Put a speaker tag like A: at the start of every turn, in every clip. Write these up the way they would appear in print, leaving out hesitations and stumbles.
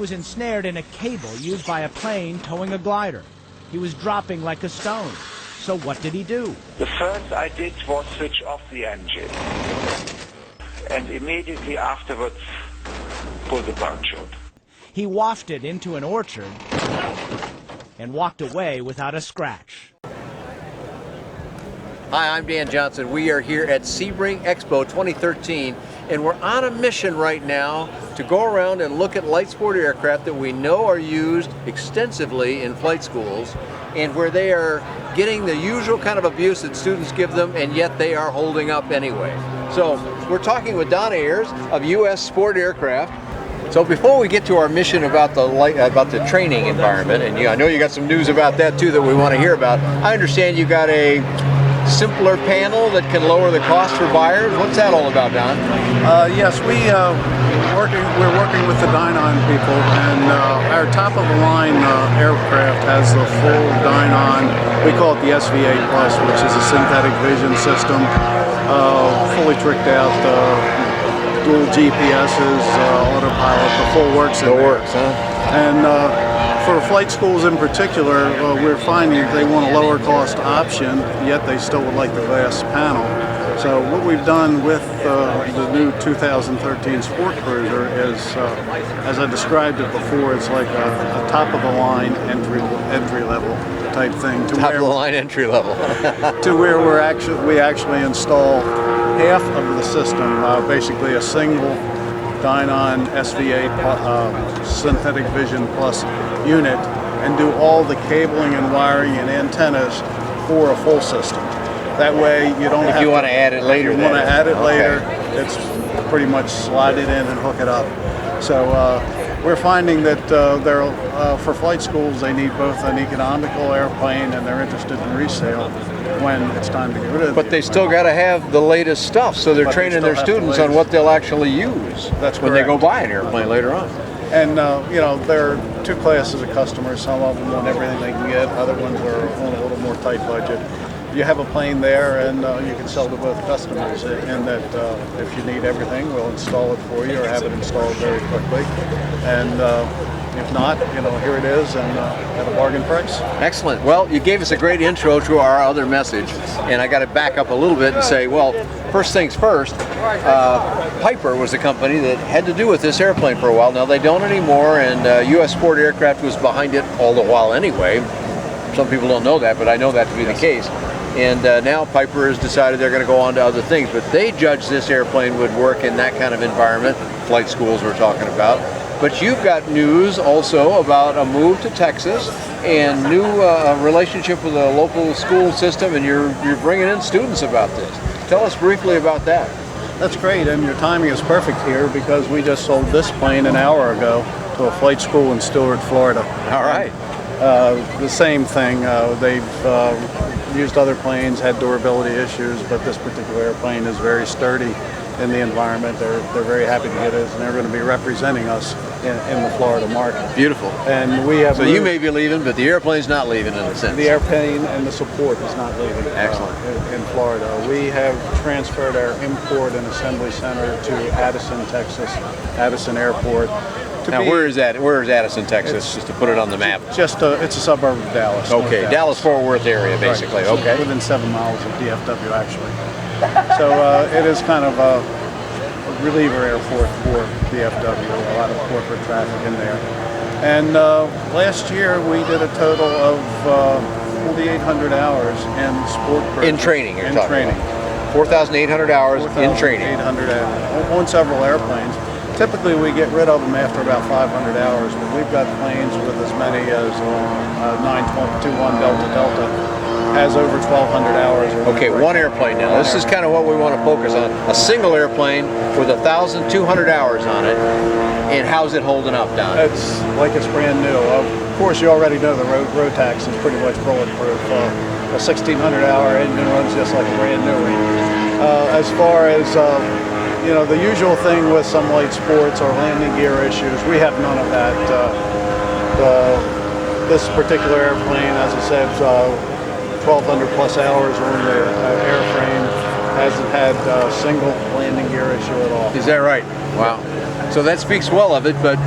A: was ensnared in a cable used by a plane towing a glider. He was dropping like a stone. So what did he do?
B: The first I did was switch off the engine. And immediately afterwards, pull the parachute.
A: He wafted into an orchard and walked away without a scratch.
C: Hi, I'm Dan Johnson. We are here at Sebring Expo 2013, and we're on a mission right now to go around and look at light sport aircraft that we know are used extensively in flight schools, and where they are getting the usual kind of abuse that students give them, and yet they are holding up anyway. So we're talking with Don Ayers of US Sport Aircraft. So before we get to our mission about the training environment, and I know you got some news about that too that we want to hear about. I understand you got a simpler panel that can lower the cost for buyers. What's that all about, Don?
D: Yes, we're working with the Dynon people, and our top-of-the-line aircraft has the full Dynon. We call it the SVA Plus, which is a synthetic vision system, fully tricked out, dual GPSs, autopilot, the full works in there.
C: Works, huh?
D: And for flight schools in particular, we're finding they want a lower cost option, yet they still would like the glass panel. So what we've done with the new 2013 SportCruiser is, as I described it before, it's like a top-of-the-line entry-level type thing.
C: Top-of-the-line entry level.
D: To where we actually install half of the system, basically a single Dynon SVA Synthetic Vision Plus unit, and do all the cabling and wiring and antennas for a full system. That way you don't have to...
C: If you want to add it later.
D: If you want to add it later, it's pretty much slide it in and hook it up. So we're finding that for flight schools, they need both an economical airplane and they're interested in resale when it's time to get rid of it.
C: But they still got to have the latest stuff, so they're training their students on what they'll actually use.
D: That's
C: when they go buy an airplane later on.
D: And there are two classes of customers. Some of them want everything they can get. Other ones are on a little more tight budget. You have a plane there, and you can sell to both customers. In that, if you need everything, we'll install it for you or have it installed very quickly. And if not, here it is, and at a bargain price.
C: Excellent. Well, you gave us a great intro to our other message, and I got to back up a little bit and say, well, first things first, Piper was the company that had to do with this airplane for a while. Now they don't anymore, and US Sport Aircraft was behind it all the while anyway. Some people don't know that, but I know that to be the case. And now Piper has decided they're going to go on to other things, but they judged this airplane would work in that kind of environment, flight schools we're talking about. But you've got news also about a move to Texas and new relationship with a local school system, and you're bringing in students about this. Tell us briefly about that.
D: That's great, and your timing is perfect here because we just sold this plane an hour ago to a flight school in Stewart, Florida.
C: All right.
D: The same thing. They've used other planes, had durability issues, but this particular airplane is very sturdy in the environment. They're very happy to get us, and they're going to be representing us in the Florida market.
C: Beautiful.
D: And we have.
C: So you may be leaving, but the airplane's not leaving in a sense.
D: The airplane and the support is not leaving.
C: Excellent.
D: In Florida, we have transferred our import and assembly center to Addison, Texas, Addison Airport.
C: Now, where is that? Where is Addison, Texas? Just to put it on the map.
D: It's a suburb of Dallas.
C: Okay, Dallas-Fort Worth area, basically.
D: Right.
C: Okay.
D: Within 7 miles of DFW, actually. So it is kind of a reliever airport for DFW. A lot of corporate traffic in there. And last year we did a total of 4,800 hours in SportCruiser.
C: In training, you're talking
D: training.
C: about. 4,800 hours in training.
D: 4,800 hours on several airplanes. Typically we get rid of them after about 500 hours, but we've got planes with as many as 921 Delta has over 1,200 hours.
C: Okay, one airplane now. This is kind of what we want to focus on. A single airplane with 1,200 hours on it, and how's it holding up, Don?
D: It's like it's brand new. Of course, you already know the Rotax is pretty much bulletproof. A 1,600-hour engine runs just like a brand new one. As far as the usual thing with some light sports or landing gear issues, we have none of that. This particular airplane, as I said, 1,200 plus hours on the airframe, hasn't had a single landing gear issue at all.
C: Is that right? Wow. So that speaks well of it, but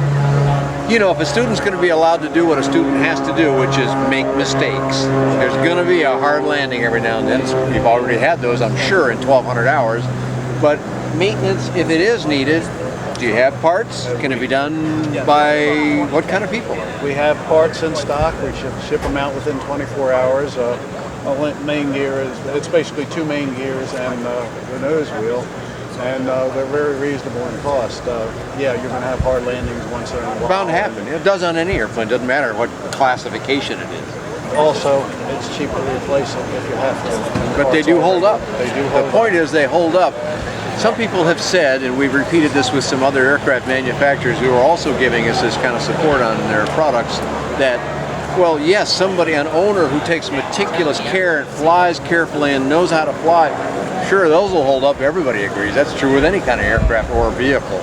C: You know, if a student's going to be allowed to do what a student has to do, which is make mistakes, there's going to be a hard landing every now and then. You've already had those, I'm sure, in 1,200 hours. But maintenance, if it is needed, do you have parts? Can it be done by what kind of people?
D: We have parts in stock. We ship them out within 24 hours. Main gear it's basically 2 main gears and the nose wheel, and they're very reasonable in cost. Yeah, you're going to have hard landings once in a while.
C: Bound to happen. It does on any airplane. Doesn't matter what classification it is.
D: Also, it's cheap to replace it if you have to.
C: But they do hold up.
D: They do hold up.
C: The point is they hold up. Some people have said, and we've repeated this with some other aircraft manufacturers who are also giving us this kind of support on their products, that, well, yes, an owner who takes meticulous care and flies carefully and knows how to fly, sure, those will hold up. Everybody agrees. That's true with any kind of aircraft or vehicle.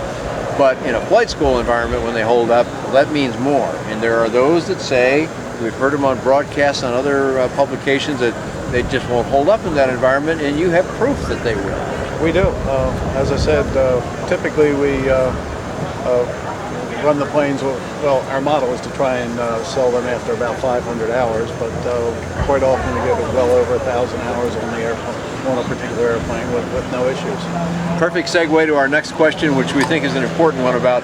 C: But in a flight school environment, when they hold up, well, that means more. And there are those that say, we've heard them on broadcasts on other publications, that they just won't hold up in that environment, and you have proof that they will.
D: We do. As I said, typically we run the planes, well, our model is to try and sell them after about 500 hours, but quite often we get well over 1,000 hours on the airplane, on a particular airplane with no issues.
C: Perfect segue to our next question, which we think is an important one, about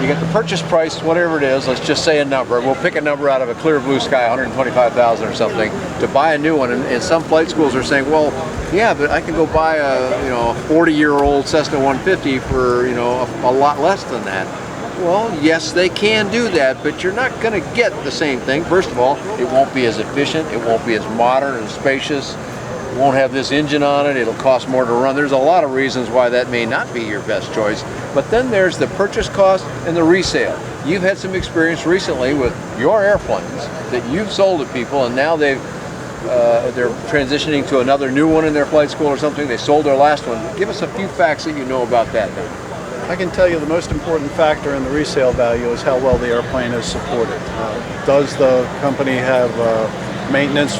C: you get the purchase price, whatever it is, let's just say a number. We'll pick a number out of a clear blue sky, 125,000 or something, to buy a new one. And some flight schools are saying, well, yeah, but I can go buy a 40-year-old Cessna 150 for a lot less than that. Well, yes, they can do that, but you're not going to get the same thing. First of all, it won't be as efficient, it won't be as modern and spacious, it won't have this engine on it, it'll cost more to run. There's a lot of reasons why that may not be your best choice. But then there's the purchase cost and the resale. You've had some experience recently with your airplanes that you've sold to people, and now they're transitioning to another new one in their flight school or something. They sold their last one. Give us a few facts that you know about that now.
D: I can tell you the most important factor in the resale value is how well the airplane is supported. Does the company have maintenance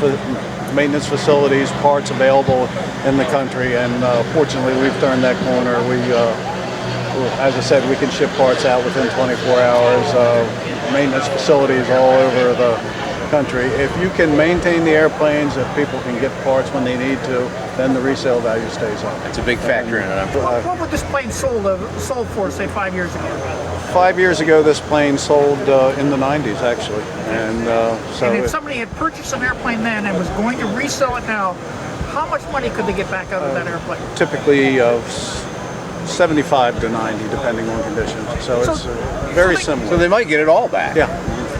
D: facilities, parts available in the country? And fortunately, we've turned that corner. As I said, we can ship parts out within 24 hours. Maintenance facilities all over the country. If you can maintain the airplanes, if people can get parts when they need to, then the resale value stays up.
C: That's a big factor in it.
E: What would this plane sold for, say, 5 years ago?
D: 5 years ago, this plane sold in the 90s, actually. And
E: and if somebody had purchased an airplane then and was going to resell it now, how much money could they get back out of that airplane?
D: Typically 75 to 90, depending on conditions. So it's very similar.
C: So they might get it all back.
D: Yeah.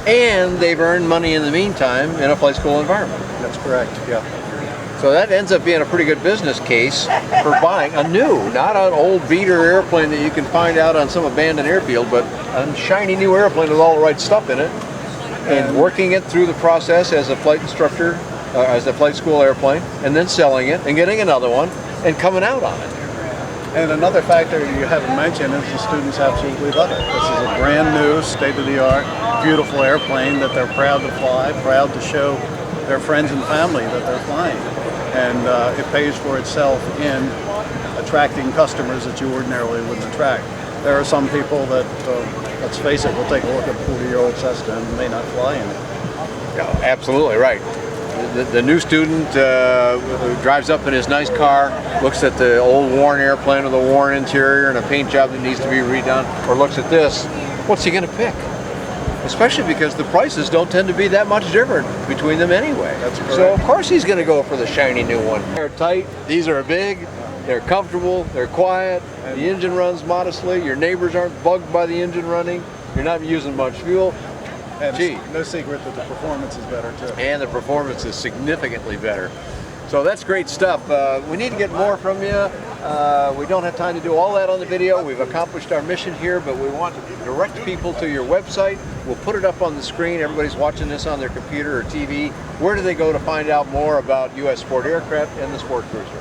C: And they've earned money in the meantime in a flight school environment.
D: That's correct, yeah.
C: So that ends up being a pretty good business case for buying a new, not an old beater airplane that you can find out on some abandoned airfield, but a shiny new airplane with all the right stuff in it, and working it through the process as a flight instructor, as a flight school airplane, and then selling it and getting another one and coming out on it.
D: And another factor you haven't mentioned is the students absolutely love it. This is a brand new, state-of-the-art, beautiful airplane that they're proud to fly, proud to show their friends and family that they're flying. And it pays for itself in attracting customers that you ordinarily wouldn't attract. There are some people that, let's face it, will take a look at a 40-year-old Cessna and may not fly in it.
C: Yeah, absolutely right. The new student drives up in his nice car, looks at the old worn airplane with a worn interior and a paint job that needs to be redone, or looks at this. What's he going to pick? Especially because the prices don't tend to be that much different between them anyway.
D: That's correct.
C: So of course he's going to go for the shiny new one. They're tight, these are big, they're comfortable, they're quiet, the engine runs modestly, your neighbors aren't bugged by the engine running, you're not using much fuel.
D: And no secret that the performance is better too.
C: And the performance is significantly better. So that's great stuff. We need to get more from you. We don't have time to do all that on the video. We've accomplished our mission here, but we want to direct people to your website. We'll put it up on the screen. Everybody's watching this on their computer or TV. Where do they go to find out more about U.S. Sport Aircraft and the SportCruiser?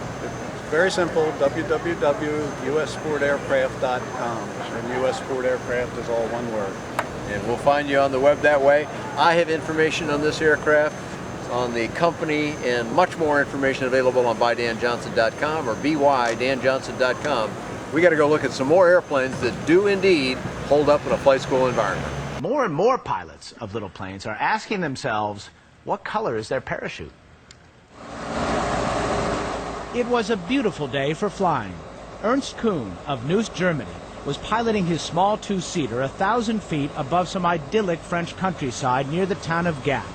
D: Very simple, www.ussportaircraft.com. And U.S. Sport Aircraft is all one word.
C: And we'll find you on the web that way. I have information on this aircraft, on the company, and much more information available on buydanjohnson.com or bydanjohnson.com. We got to go look at some more airplanes that do indeed hold up in a flight school environment.
A: More and more pilots of little planes are asking themselves, what color is their parachute? It was a beautiful day for flying. Ernst Kuhn of Neuss, Germany, was piloting his small two-seater 1,000 feet above some idyllic French countryside near the town of Gap.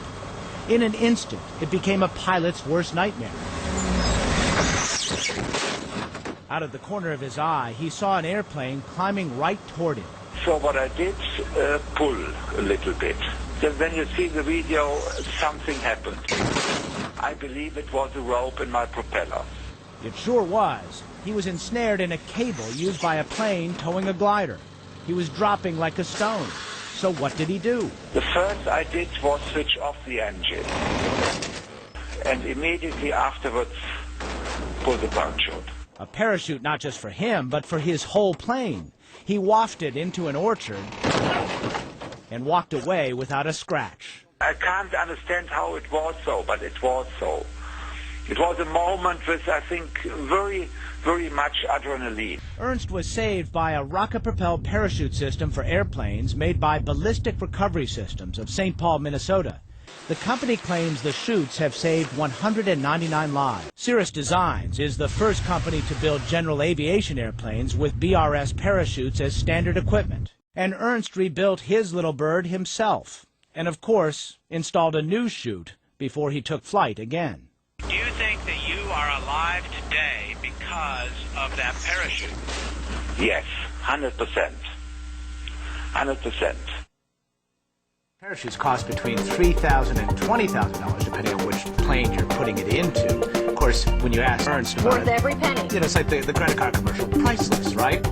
A: In an instant, it became a pilot's worst nightmare. Out of the corner of his eye, he saw an airplane climbing right toward him.
B: So what I did, pull a little bit. Then when you see the video, something happened. I believe it was a rope in my propeller.
A: It sure was. He was ensnared in a cable used by a plane towing a glider. He was dropping like a stone. So what did he do?
B: The first I did was switch off the engine. And immediately afterwards, pull the parachute.
A: A parachute not just for him, but for his whole plane. He wafted into an orchard and walked away without a scratch.
B: I can't understand how it was so, but it was so. It was a moment with, I think, very, very much adrenaline.
A: Ernst was saved by a rocket-propelled parachute system for airplanes made by Ballistic Recovery Systems of St. Paul, Minnesota. The company claims the chutes have saved 199 lives. Cirrus Designs is the first company to build general aviation airplanes with BRS parachutes as standard equipment. And Ernst rebuilt his little bird himself. And of course, installed a new chute before he took flight again.
F: Do you think that you are alive today because of that parachute?
B: Yes, 100%. 100%.
A: Parachutes cost between $3,000 and $20,000, depending on which plane you're putting it into. Of course, when you ask Ernst about
G: worth every penny.
A: You know, it's like the credit card commercial. Priceless, right?